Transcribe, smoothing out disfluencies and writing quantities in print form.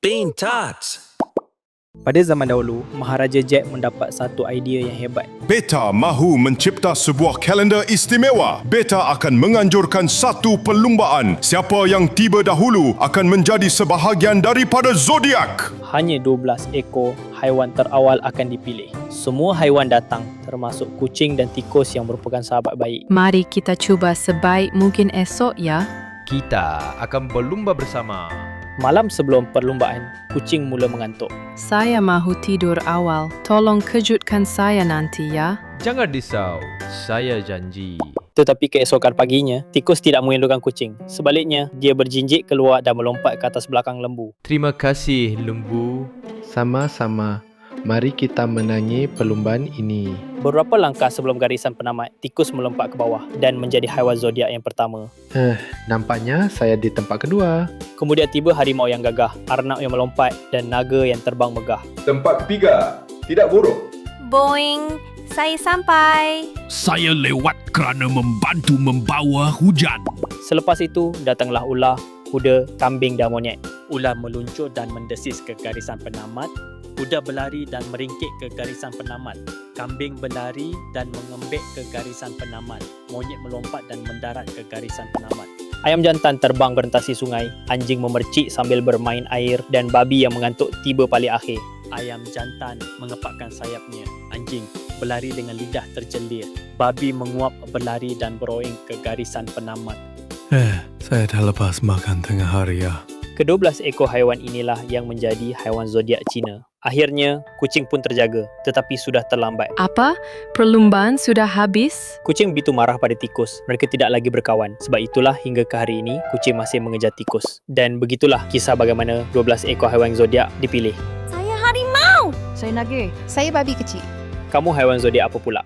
Pintar. Pada zaman dahulu, Maharaja Jack mendapat satu idea yang hebat. Beta mahu mencipta sebuah kalender istimewa. Beta akan menganjurkan satu perlumbaan. Siapa yang tiba dahulu akan menjadi sebahagian daripada zodiak. Hanya 12 ekor haiwan terawal akan dipilih. Semua haiwan datang, termasuk kucing dan tikus yang merupakan sahabat baik. Mari kita cuba sebaik mungkin esok ya. Kita akan berlumba bersama. Malam sebelum perlumbaan, kucing mula mengantuk. Saya mahu tidur awal. Tolong kejutkan saya nanti ya. Jangan risau, saya janji. Tetapi keesokan paginya, tikus tidak mengindahkan kucing. Sebaliknya, dia berjinjik keluar dan melompat ke atas belakang lembu. Terima kasih, lembu. Sama-sama. Mari kita menangi perlumbaan ini. Beberapa langkah sebelum garisan penamat, tikus melompat ke bawah dan menjadi haiwan zodiak yang pertama. Nampaknya saya di tempat kedua. Kemudian tiba harimau yang gagah, arnab yang melompat dan naga yang terbang megah. Tempat ketiga, tidak buruk. Boing, saya sampai. Saya lewat kerana membantu membawa hujan. Selepas itu, datanglah ular, kuda, kambing dan monyet. Ular meluncur dan mendesis ke garisan penamat. Kuda berlari dan meringkik ke garisan penamat. Kambing berlari dan mengembik ke garisan penamat. Monyet melompat dan mendarat ke garisan penamat. Ayam jantan terbang berentasi sungai. Anjing memercik sambil bermain air dan babi yang mengantuk tiba paling akhir. Ayam jantan mengepakkan sayapnya. Anjing berlari dengan lidah terjelir. Babi menguap berlari dan beroing ke garisan penamat. Saya dah lepas makan tengah hari ya. Ke-12 ekor haiwan inilah yang menjadi haiwan zodiak Cina. Akhirnya, kucing pun terjaga, tetapi sudah terlambat. Apa? Perlumbaan sudah habis? Kucing begitu marah pada tikus. Mereka tidak lagi berkawan. Sebab itulah hingga ke hari ini, kucing masih mengejar tikus. Dan begitulah kisah bagaimana 12 ekor haiwan zodiak dipilih. Saya harimau. Saya nage. Saya babi kecil. Kamu haiwan zodiak apa pula?